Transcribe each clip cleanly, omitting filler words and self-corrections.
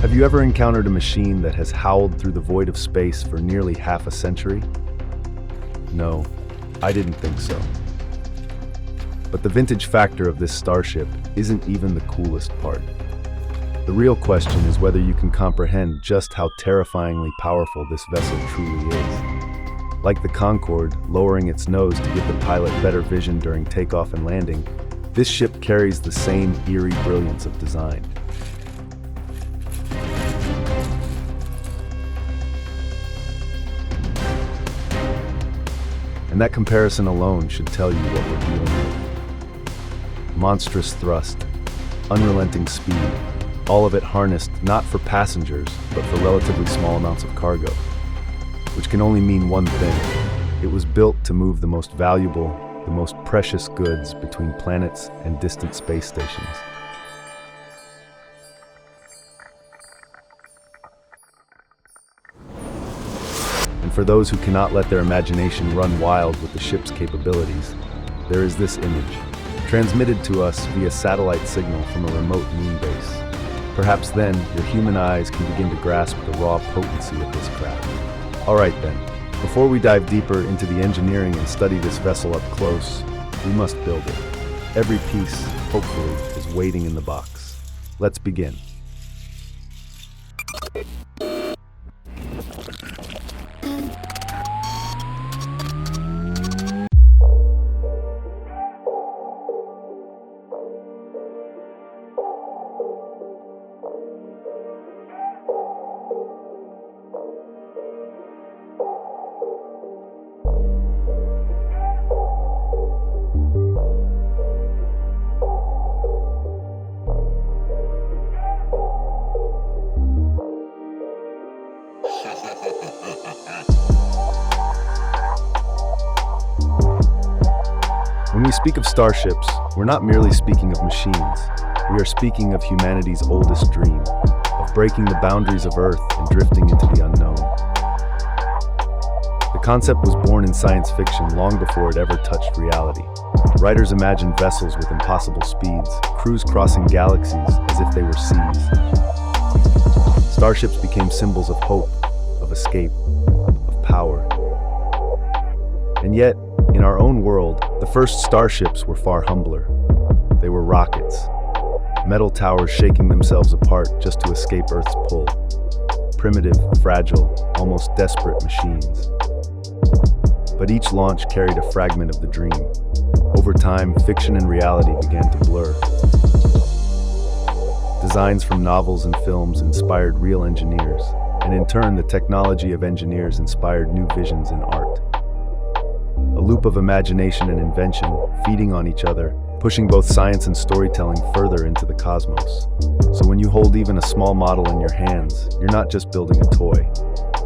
Have you ever encountered a machine that has howled through the void of space for nearly half a century? No, I didn't think so. But the vintage factor of this starship isn't even the coolest part. The real question is whether you can comprehend just how terrifyingly powerful this vessel truly is. Like the Concorde, lowering its nose to give the pilot better vision during takeoff and landing, this ship carries the same eerie brilliance of design. And that comparison alone should tell you what we're dealing with. Monstrous thrust, unrelenting speed, all of it harnessed not for passengers, but for relatively small amounts of cargo. Which can only mean one thing. It was built to move the most valuable, the most precious goods between planets and distant space stations. And for those who cannot let their imagination run wild with the ship's capabilities, there is this image, transmitted to us via satellite signal from a remote moon base. Perhaps then, your human eyes can begin to grasp the raw potency of this craft. All right then, before we dive deeper into the engineering and study this vessel up close, we must build it. Every piece, hopefully, is waiting in the box. Let's begin. When we speak of starships, we're not merely speaking of machines. We are speaking of humanity's oldest dream, of breaking the boundaries of Earth and drifting into the unknown. The concept was born in science fiction long before it ever touched reality. Writers imagined vessels with impossible speeds, crews crossing galaxies as if they were seas. Starships became symbols of hope, of escape, of power. And yet, in our own world, the first starships were far humbler. They were rockets, metal towers shaking themselves apart just to escape Earth's pull. Primitive, fragile, almost desperate machines. But each launch carried a fragment of the dream. Over time, fiction and reality began to blur. Designs from novels and films inspired real engineers, and in turn, the technology of engineers inspired new visions in art. A loop of imagination and invention, feeding on each other, pushing both science and storytelling further into the cosmos. So when you hold even a small model in your hands, you're not just building a toy.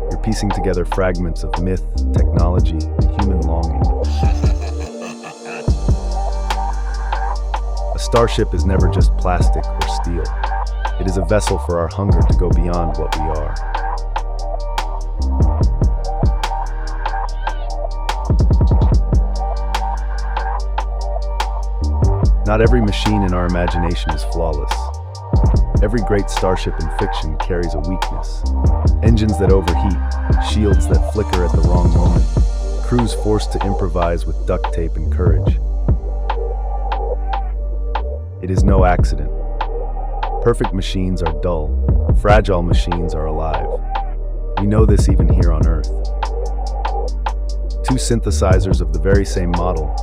You're piecing together fragments of myth, technology, and human longing. A starship is never just plastic or steel. It is a vessel for our hunger to go beyond what we are. Not every machine in our imagination is flawless. Every great starship in fiction carries a weakness. Engines that overheat, shields that flicker at the wrong moment, crews forced to improvise with duct tape and courage. It is no accident. Perfect machines are dull. Fragile machines are alive. We know this even here on Earth. Two synthesizers of the very same model,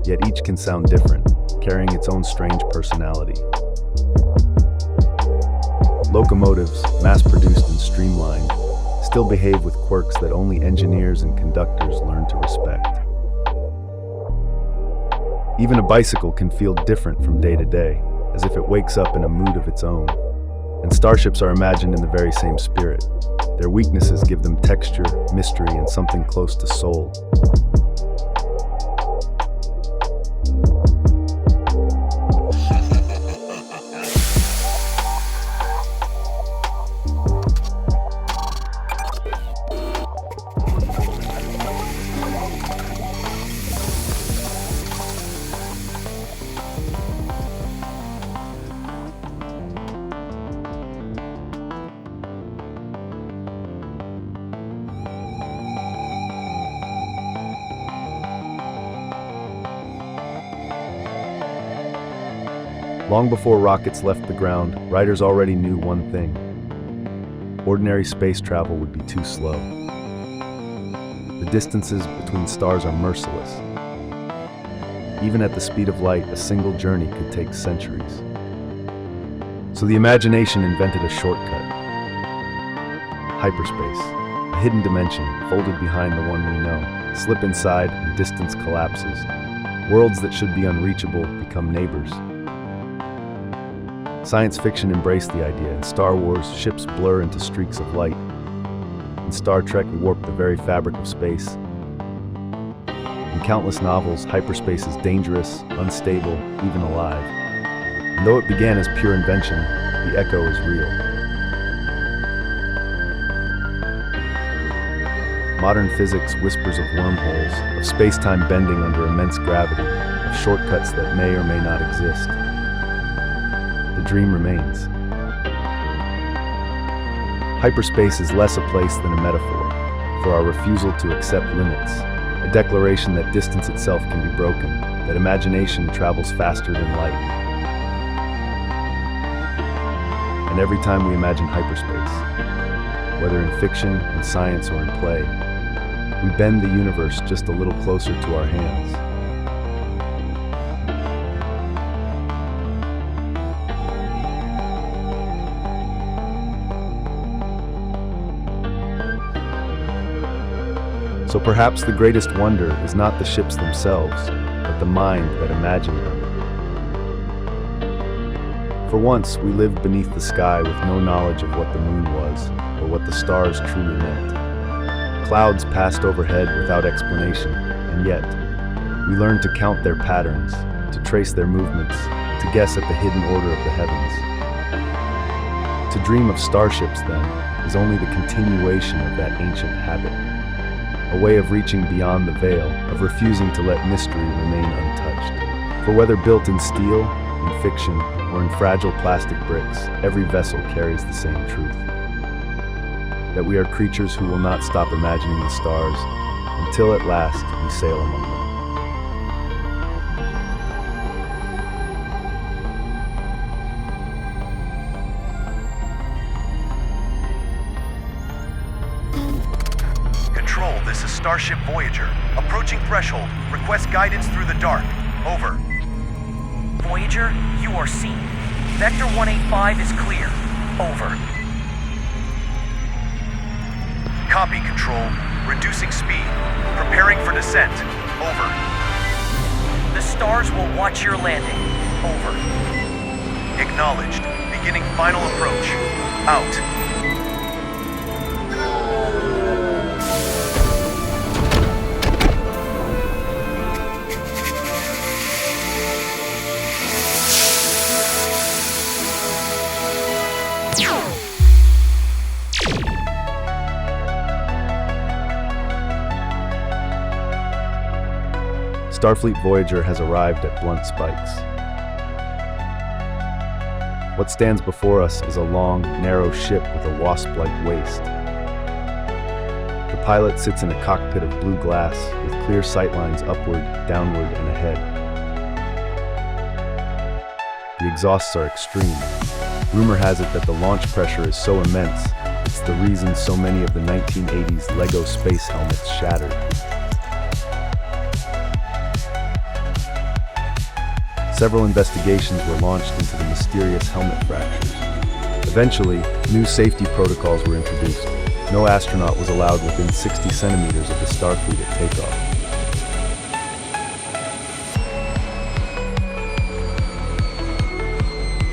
yet each can sound different, carrying its own strange personality. Locomotives, mass-produced and streamlined, still behave with quirks that only engineers and conductors learn to respect. Even a bicycle can feel different from day to day, as if it wakes up in a mood of its own. And starships are imagined in the very same spirit. Their weaknesses give them texture, mystery, and something close to soul. Long before rockets left the ground, writers already knew one thing. Ordinary space travel would be too slow. The distances between stars are merciless. Even at the speed of light, a single journey could take centuries. So the imagination invented a shortcut. Hyperspace, a hidden dimension folded behind the one we know. Slip inside and distance collapses. Worlds that should be unreachable become neighbors. Science fiction embraced the idea. In Star Wars, ships blur into streaks of light. In Star Trek, we warp the very fabric of space. In countless novels, hyperspace is dangerous, unstable, even alive. And though it began as pure invention, the echo is real. Modern physics whispers of wormholes, of space-time bending under immense gravity, of shortcuts that may or may not exist. The dream remains. Hyperspace is less a place than a metaphor for our refusal to accept limits, a declaration that distance itself can be broken, that imagination travels faster than light. And every time we imagine hyperspace, whether in fiction, in science, or in play, we bend the universe just a little closer to our hands. So perhaps the greatest wonder is not the ships themselves, but the mind that imagined them. For once, we lived beneath the sky with no knowledge of what the moon was, or what the stars truly meant. Clouds passed overhead without explanation, and yet, we learned to count their patterns, to trace their movements, to guess at the hidden order of the heavens. To dream of starships, then, is only the continuation of that ancient habit, a way of reaching beyond the veil, of refusing to let mystery remain untouched. For whether built in steel, in fiction, or in fragile plastic bricks, every vessel carries the same truth. That we are creatures who will not stop imagining the stars until at last we sail among them. Control, this is Starship Voyager. Approaching threshold. Request guidance through the dark. Over. Voyager, you are seen. Vector 185 is clear. Over. Copy, Control. Reducing speed. Preparing for descent. Over. The stars will watch your landing. Over. Acknowledged. Beginning final approach. Out. Starfleet Voyager has arrived at blunt spikes. What stands before us is a long, narrow ship with a wasp-like waist. The pilot sits in a cockpit of blue glass with clear sightlines upward, downward, and ahead. The exhausts are extreme. Rumor has it that the launch pressure is so immense, it's the reason so many of the 1980s Lego space helmets shattered. Several investigations were launched into the mysterious helmet fractures. Eventually, new safety protocols were introduced. No astronaut was allowed within 60 centimeters of the Starfleet at takeoff.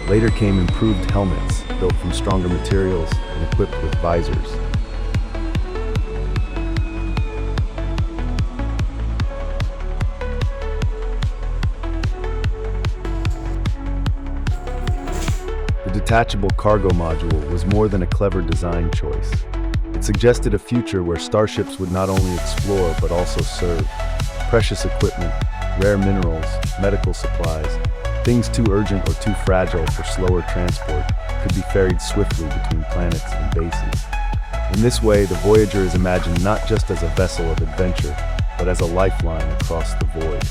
Later came improved helmets, built from stronger materials and equipped with visors. The detachable cargo module was more than a clever design choice. It suggested a future where starships would not only explore but also serve. Precious equipment, rare minerals, medical supplies, things too urgent or too fragile for slower transport could be ferried swiftly between planets and bases. In this way, the Voyager is imagined not just as a vessel of adventure, but as a lifeline across the void.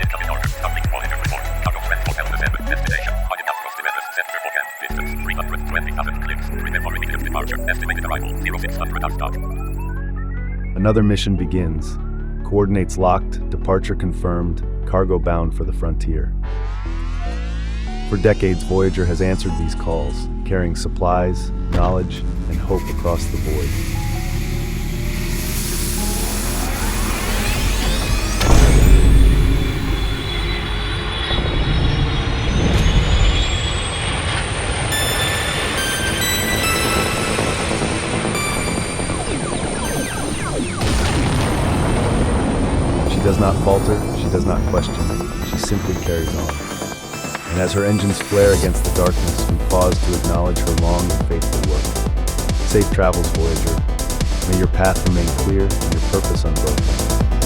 Incoming order. Starfleet Voyager reporting. Estimated arrival 0600. Another mission begins. Coordinates locked, departure confirmed, cargo bound for the frontier. For decades, Voyager has answered these calls, carrying supplies, knowledge, and hope across the void. She does not falter, she does not question, she simply carries on. And as her engines flare against the darkness, we pause to acknowledge her long and faithful work. Safe travels, Voyager. May your path remain clear and your purpose unbroken.